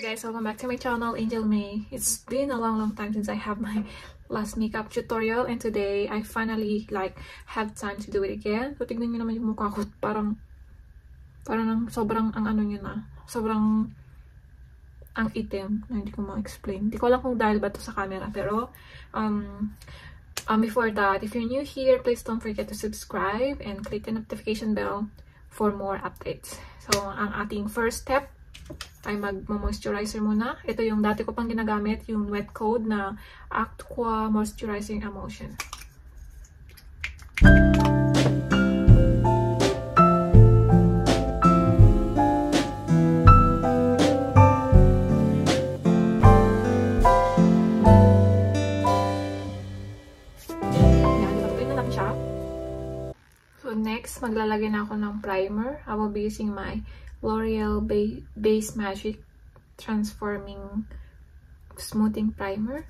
guys, welcome back to my channel, Angel May. It's been a long time since I have my last makeup tutorial, and today I finally have time to do it again. So tignan nyo naman yung mukha ko, parang sobrang ang ano nyo na, sobrang ang itim na hindi ko ma-explain. Hindi ko alam kung dahil ba to sa camera, pero before that, if you're new here, please don't forget to subscribe and click the notification bell for more updates. So ang ating first step ay mag-moisturizer muna. Ito yung dati ko pang ginagamit, yung Wet Code na Aqua Moisturizing Emulsion. Yan, tapin na lang siya. So next, maglalagay na ako ng primer. I will be using my L'Oreal Base Magic Transforming Smoothing Primer.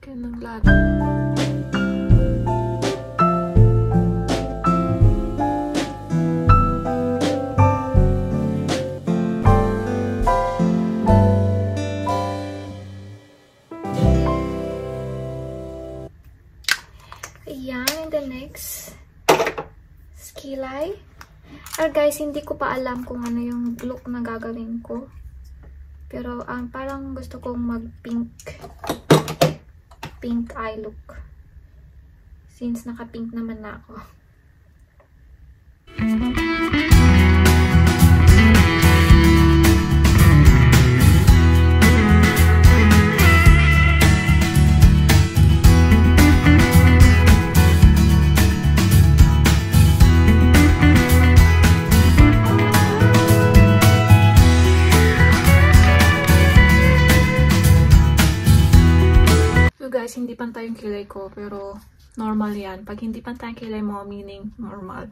Ganun lahat. Ayan, and the next kilay. Guys, hindi ko pa alam kung ano yung look na gagawin ko. Pero parang gusto kong pink eye look. Since naka-pink naman na ako. Guys, hindi pantay yung kilay ko, pero normal yan. Pag hindi pantay yung kilay mo, meaning normal.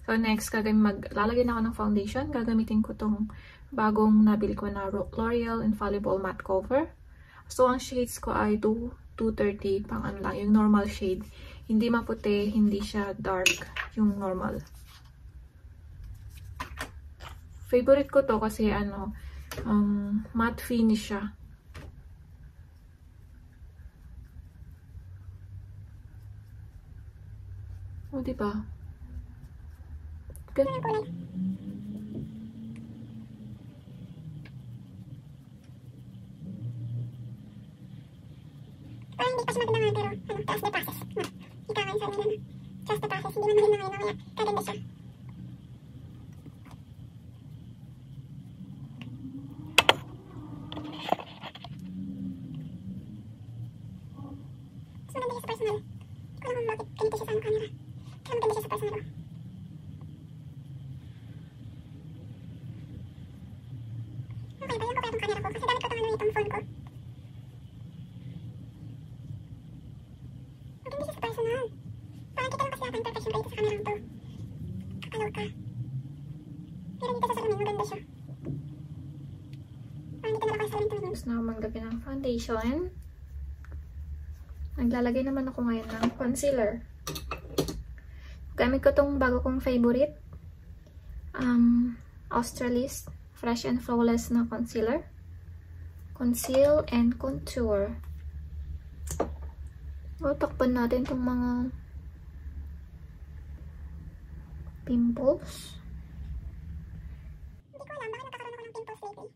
So next, maglalagay na ako ng foundation. Gagamitin ko tong bagong nabili ko na L'Oreal Infallible Matte Cover. So ang shades ko ay 230, pang ano lang, yung normal shade. Hindi maputi, hindi siya dark, yung normal. Favorite ko to kasi matte finish siya. O, diba? Ganun. Parang hindi pa siya maganda nga, pero trust the process. Ikaw nga sabi nila, trust the process. Hindi man maganda ngayon, mamaya kaganda siya. Mas maganda siya sa personal. Hindi ko naman bakit ganito siya sa camera. Kaya maganda siya sa personal. Okay ba? Yung ko pa itong camera ko. Kasi gamit ko itong phone ko. Maganda siya sa personal. Parang kita lang kasi yata yung perfection rate sa camera to. Kakalaw ka. Pero dito sa salamin, maganda siya. Parang dito na ako sa salamin tumingin. Tapos na ako maglagay ng foundation. Naglalagay naman ako ngayon ng concealer. Gamit ko tong bago kong favorite. Australis Fresh and Flawless na concealer. Conceal and Contour. Takpan natin tong mga pimples. Hindi ko alam, baka nagkakaroon ako ng pimples lately.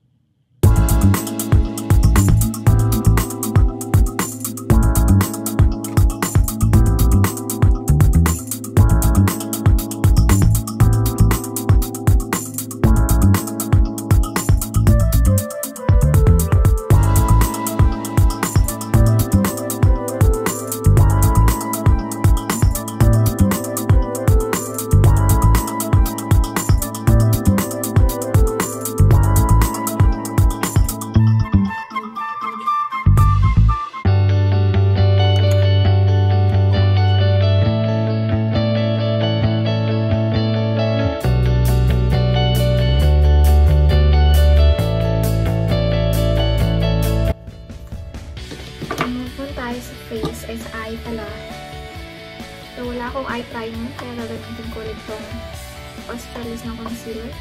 eye pala. So, wala akong eye primer, kaya gagamitin ko ulit tong Australis na concealer.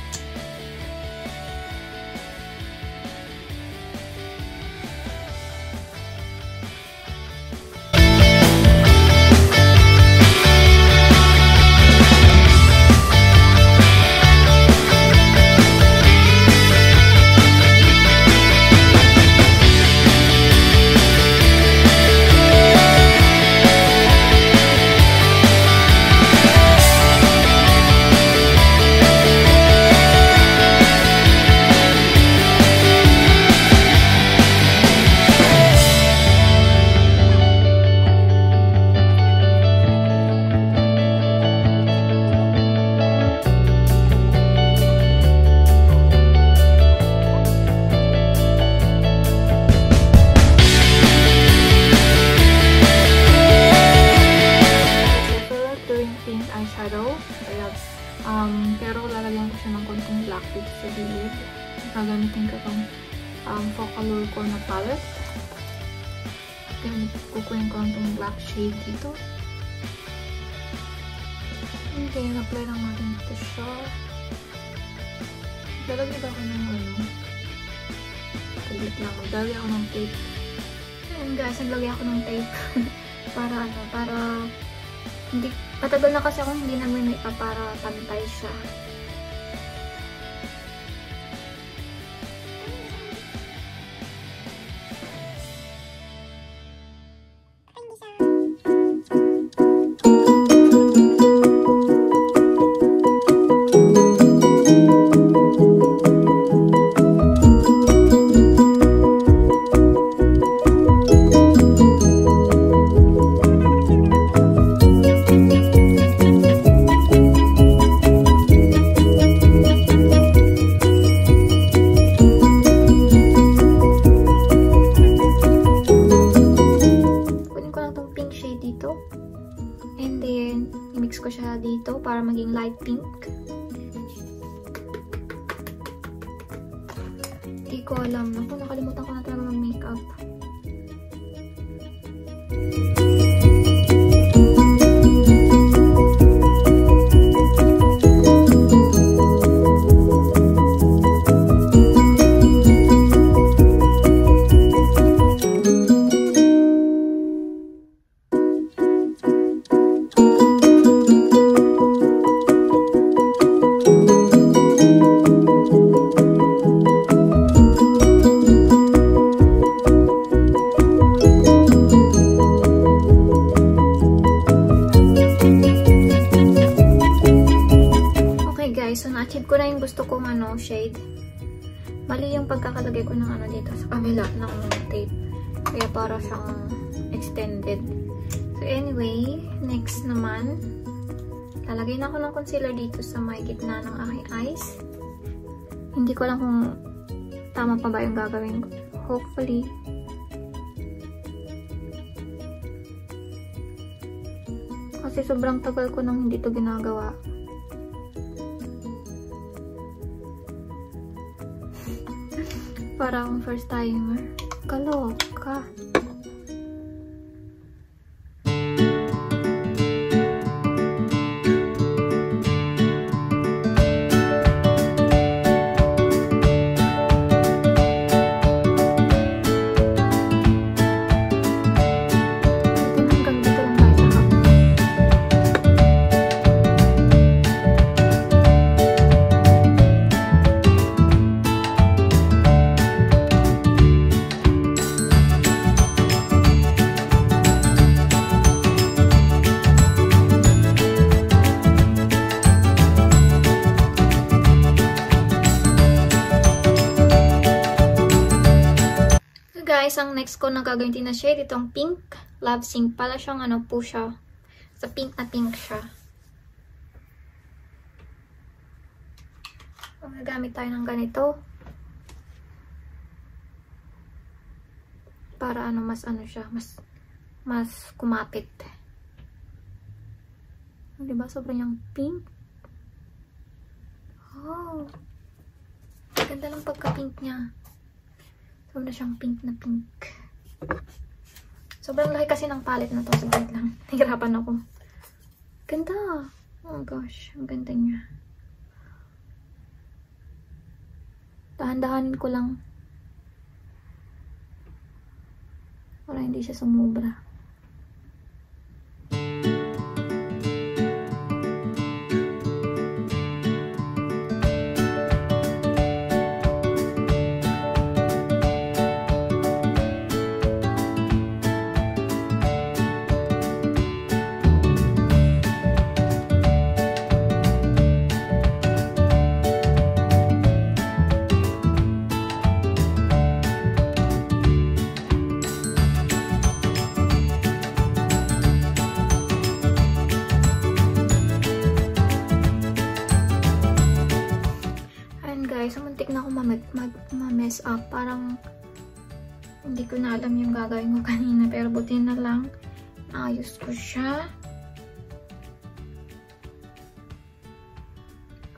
Pero lalagyan ko siya ng konting black dito sa gilid. Gagamitin ko itong Focallure ko na palette. Kukunin ko lang itong black shade dito. Okay, apply lang natin dito siya. Lalagyan ba ako ng talit lang. Magdali ako ng tape. Ayan guys, naglagay ako ng tape. para hindi, matagal na kasi ako hindi nagme-makeup para pantay siya. And then, i-mix ko siya dito para maging light pink. Hindi ko alam. Ako, nakalimutan ko na talaga mag-makeup. So, na-achieve ko na yung gusto kong shade. Mali yung pagkakalagay ko ng dito sa kabila ng tape. Kaya para siyang extended. So, anyway, next naman, lalagay na ako ng concealer dito sa may gitna ng aking eyes. Hindi ko lang kung tama pa ba yung gagawin ko. Hopefully. Kasi sobrang tagal ko nang hindi to ginagawa. Parang first timer. Kaloka. Guys, ang next ko na gagawin na shade, itong pink. Love Sing. Pala siyang po siya. Sa pink na pink siya. So, gagamit tayo ng ganito. Para mas siya. Mas kumapit. Diba? Sobrang yung pink. Oh. Ganda lang pagka-pink niya. Sobrang siyang pink na pink. Sobrang laki kasi ng palette na to. Saglit lang. Nahirapan ako. Ganda. Oh gosh. Ang ganda niya. Dahan-dahanin ko lang. Para hindi siya sumubra. Guys, muntik na ako ma-mess up. Parang hindi ko na alam yung gagawin ko kanina. Pero buti na lang naayos ko siya.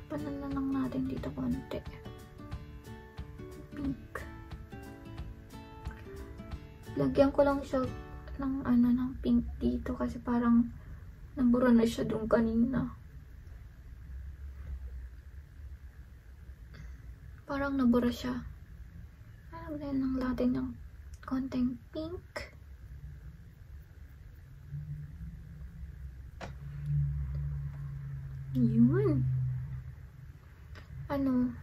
Kapalan na lang natin dito konti. Pink. Lagyan ko lang siya ng ng pink dito kasi parang nabura na siya doon kanina. Parang nabura siya. Lagyan lang natin ng konting pink. Yun.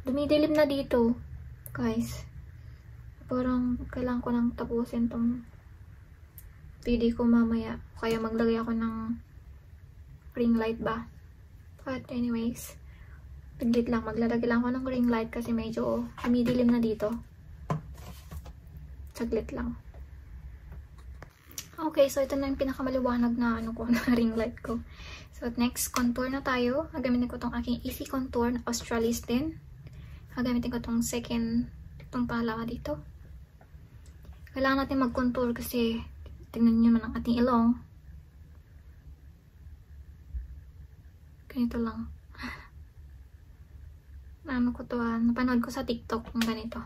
Dumidilim na dito, guys. Parang kailangan ko nang tapusin tong video ko mamaya. Kaya maglagay ako ng ring light ba. But anyways, maglalagay lang ako ng ring light kasi medyo dumidilim na dito. Saglit lang. Okay, so ito na yung pinakamaliwanag na na ring light ko. So next, contour na tayo. Gagamitin ko tong aking Easy Contour na Australis din. Gagamitin ko tong itong pangalawa dito. Kailangan natin mag-contour kasi tingnan niyo naman ang ating ilong. Ganito lang. Napanood ko sa TikTok ng ganito.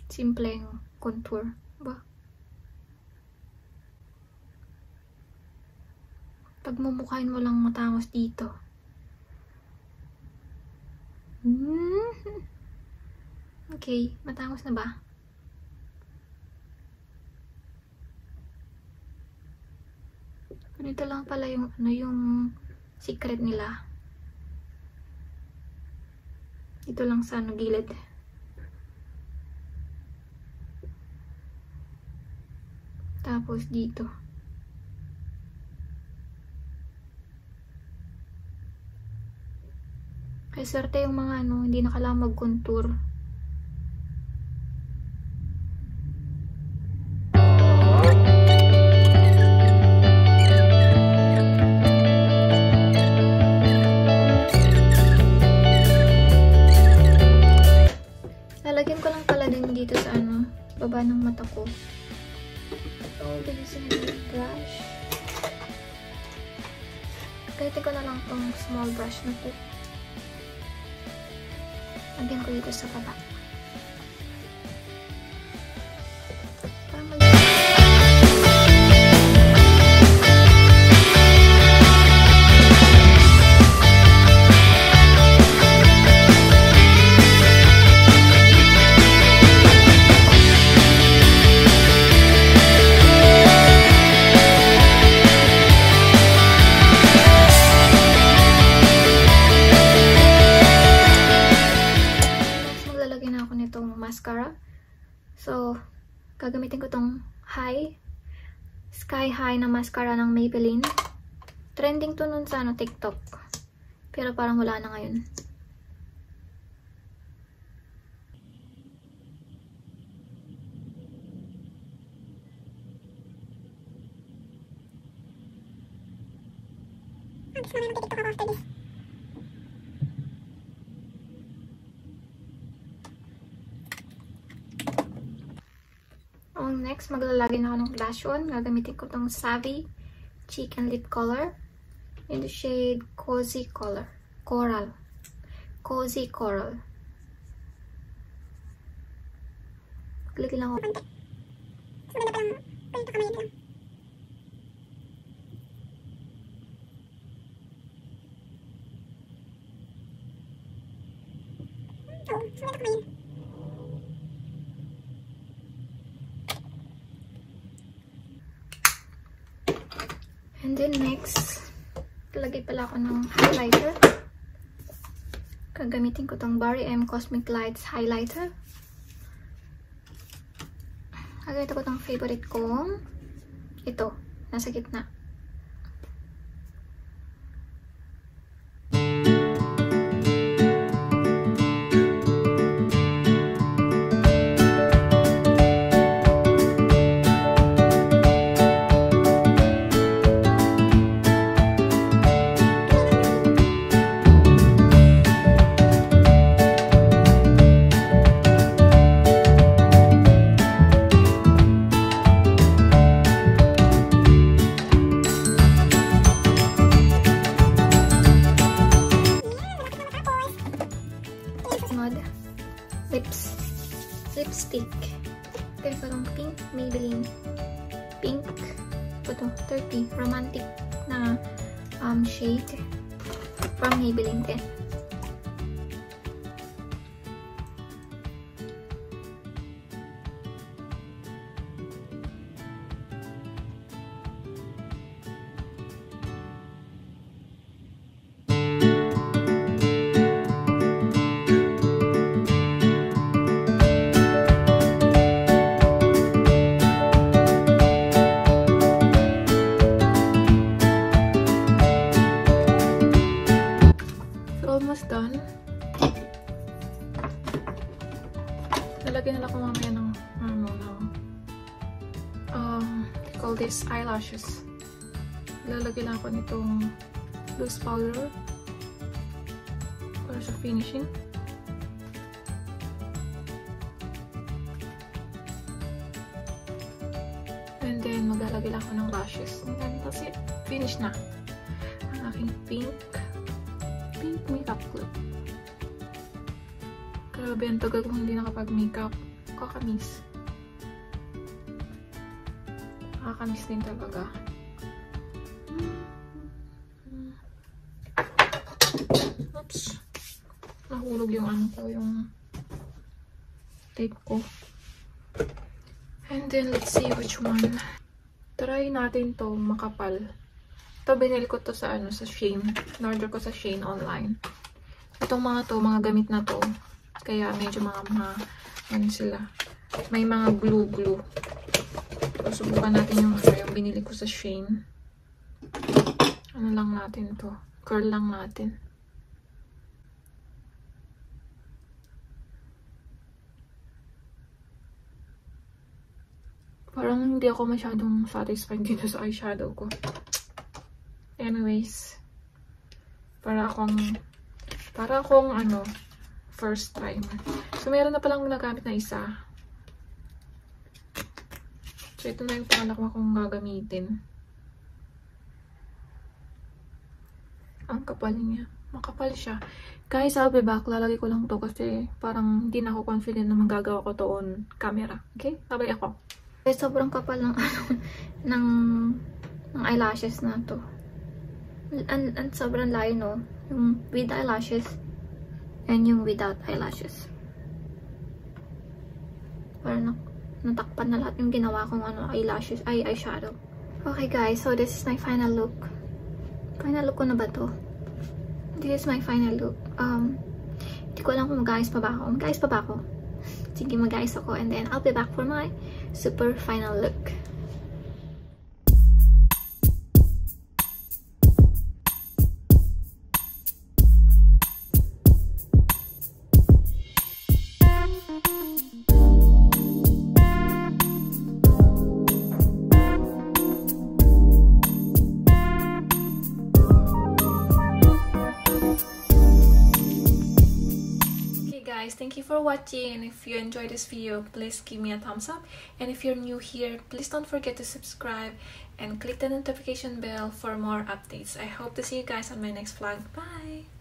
Simpleng contour. Ba? Pagmumukhain mo lang matangos dito. Okay, matangos na ba? Ganito lang pala yung yung secret nila. Ito lang sa gilid. Tapos dito. Kaya swerte yung mga hindi na kailangan mag-contour. Lalagyan ko lang pala din dito sa baba ng mata ko. So, using the brush. Gamitin ko na lang tong small brush na to. Lagyan ko dito sa baba. Mascara. So, gagamitin ko tong Sky High na mascara ng Maybelline. Trending to nun sa TikTok. Pero parang wala na ngayon. Next, maglalagay na ako ng blush on. Gagamitin ko tong Savvy Cheek and Lip Color in the shade Cozy Coral. Cozy Coral. Maglagay lang ako. So, ito kumain. And then next, lagay pala ako ng highlighter. Gagamitin ko tong Barry M Cosmic Lights highlighter. Lagay ko tong favorite kong ito, nasa gitna. Lipstick. Kaya ko ng pink Maybelline. Pink. Ito, 30. Romantic na shade. From Maybelline din. Almost done. Lalagyan nila ko mamaya ng call this eyelashes. Lalagyan ako nitong loose powder para sa finishing. And then maglalagay lang ako ng lashes. And then that's it. Finish na ang aking pink makeup look. Grabe, ang tagal kong hindi nakapag-makeup. Kakamiss. Kakamiss din talaga. Oops. Nahulog yung ano ko, yung tape ko. And then, let's see which one. Try natin to makapal. Ito, binili ko to sa sa Shein. In-order ko sa Shein online. Itong mga to, mga gamit na to. Kaya medyo mga ano sila. May mga glue. So, subukan natin yung binili ko sa Shein. Ano lang natin to. Curl lang natin. Parang hindi ako masyadong satisfied dito sa eyeshadow ko. Anyways, para akong first time. So, meron na palang nagamit na isa. So, ito na yung pangalawa kong gagamitin. Ang kapal niya. Makapal siya. Guys, I'll be back. Lalagay ko lang to kasi parang hindi na ako confident na magagawa ko to on camera. Okay? Sabay ako. Guys, sobrang kapal ng ng eyelashes na to. And sobrang layo, no? Yung with eyelashes and yung without eyelashes. Parang natakpan na lahat yung ginawa kong eyelashes, eyeshadow. Okay guys, so this is my final look. Final look ko na ba to? This is my final look. Hindi ko alam kung mag-ayos pa ba ako. Mag-ayos pa ba ako? Sige, mag-ayos ako. And then, I'll be back for my super final look. Thank you for watching, and if you enjoyed this video, please give me a thumbs up, and if you're new here, please don't forget to subscribe and click the notification bell for more updates. I hope to see you guys on my next vlog. Bye!